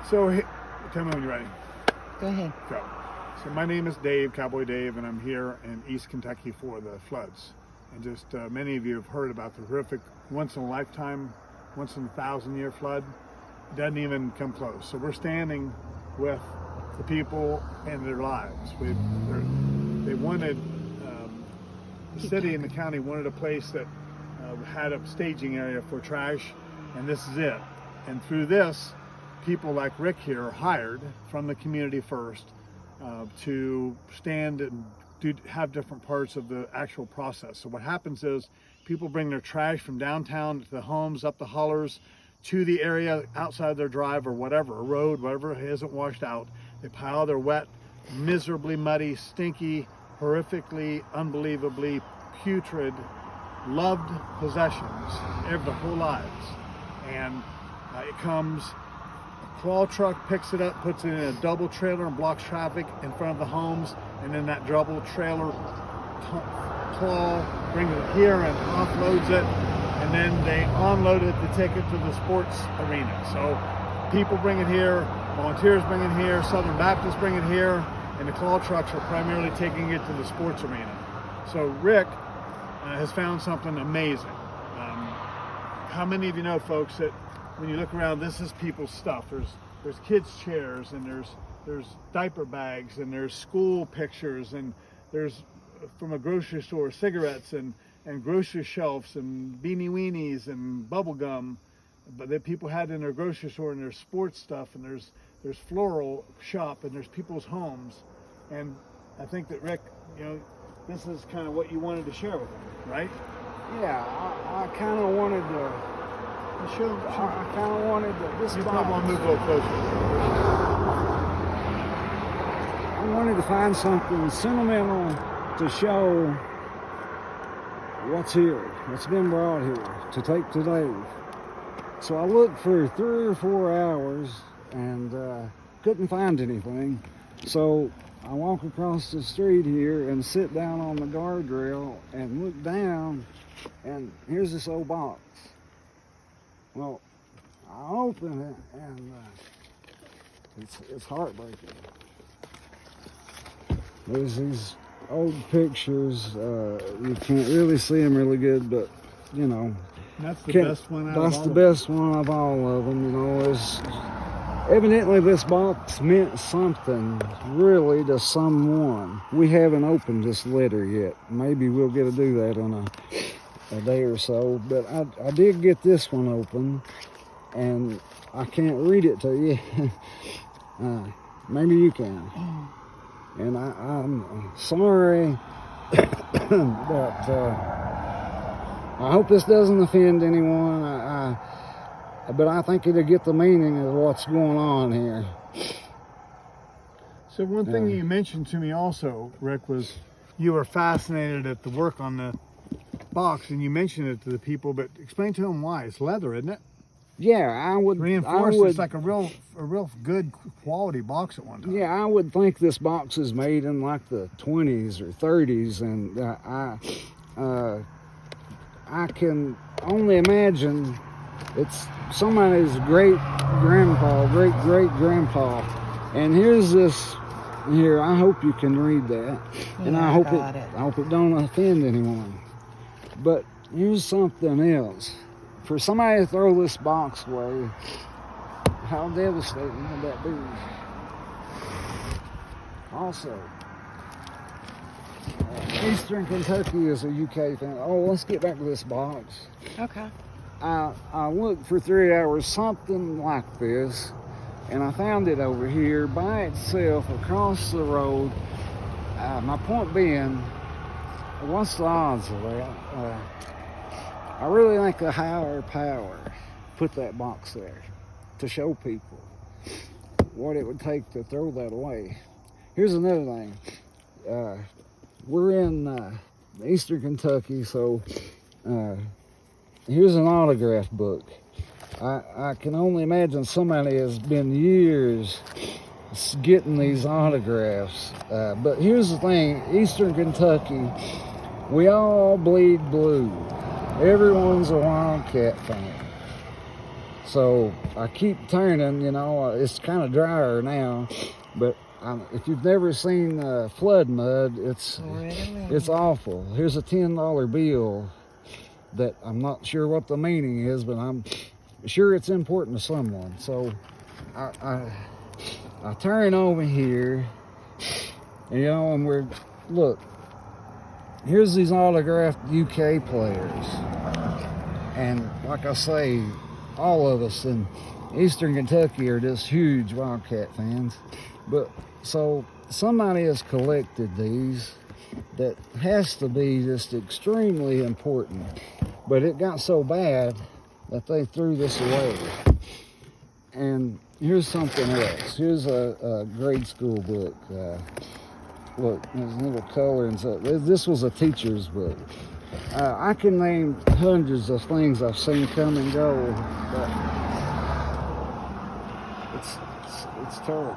So, tell me when you're ready. Go ahead. Go. So my name is Dave, Cowboy Dave, and I'm here in East Kentucky for the floods. And just many of you have heard about the horrific, once in a lifetime, once in a 1,000-year flood. It doesn't even come close. So we're standing with the people and their lives. They wanted, the city and the county wanted a place that had a staging area for trash, and this is it. And through this, people like Rick here are hired from the community first to stand and have different parts of the actual process. So what happens is people bring their trash from downtown to the homes, up the hollers, to the area outside their drive or whatever, a road, whatever isn't washed out. They pile their wet, miserably muddy, stinky, horrifically, unbelievably putrid, loved possessions of their whole lives. And it comes, a crawl truck picks it up, puts it in a double trailer and blocks traffic in front of the homes, and then that double trailer claw brings it here and offloads it, and then they unload it to take it to the sports arena. So people bring it here, volunteers bring it here, Southern Baptists bring it here, and the claw trucks are primarily taking it to the sports arena. So Rick has found something amazing. How many of you know, folks, that when you look around, this is people's stuff. There's kids' chairs, and there's diaper bags, and there's school pictures, and there's from a grocery store cigarettes and grocery shelves and beanie weenies and bubble gum, but that people had in their grocery store, and there's sports stuff, and there's floral shop, and there's people's homes. And I think that Rick, this is kind of what you wanted to share with them, right? Yeah, I kind of wanted to. I kind of wanted to. This You box. probably want to move a little closer. I wanted to find something sentimental to show what's here, what's been brought here to take to Dave. So I looked for 3 or 4 hours and couldn't find anything. So I walk across the street here and sit down on the guardrail and look down, and here's this old box. Well, I open it and it's heartbreaking. There's these old pictures. You can't really see them really good, but That's the best one out of that's all the of them. best one of all of them. Evidently this box meant something really to someone. We haven't opened this letter yet. Maybe we'll get to do that in a day or so, but I did get this one open, and I can't read it to you. Maybe you can. And I'm sorry, but I hope this doesn't offend anyone. But I think it'll get the meaning of what's going on here. So one thing you mentioned to me also, Rick, was you were fascinated at the work on the box, and you mentioned it to the people, but explain to them why. It's leather, isn't it? Yeah, I would Reinforced. I would, It's like a real good quality box at one time. Yeah, I would think this box is made in like the 20s or 30s, and I can only imagine it's somebody's great-grandpa, great-great-grandpa. And here's this here. I hope you can read that, and I hope it don't offend anyone. But here's something else. For somebody to throw this box away, how devastating would that be? Also, Eastern Kentucky is a UK thing. Oh, let's get back to this box. Okay. I looked for 3 hours, something like this, and I found it over here by itself across the road. My point being, what's the odds of that? I really think a higher power put that box there to show people what it would take to throw that away. Here's another thing. We're in Eastern Kentucky, so here's an autograph book. I can only imagine somebody has been years getting these autographs. But here's the thing, Eastern Kentucky, we all bleed blue. Everyone's a Wildcat fan. So I keep turning, you know, it's kind of drier now, but if you've never seen flood mud, it's awful. Here's a $10 bill that I'm not sure what the meaning is, but I'm sure it's important to someone. So I turn over here, and you know, and look, here's these autographed UK players. And like I say, all of us in Eastern Kentucky are just huge Wildcat fans. But so somebody has collected these. That has to be just extremely important. But it got so bad that they threw this away. And here's something else. Here's a grade school book. Look, there's little colorings up. This was a teacher's book. I can name hundreds of things I've seen come and go, but it's terrible.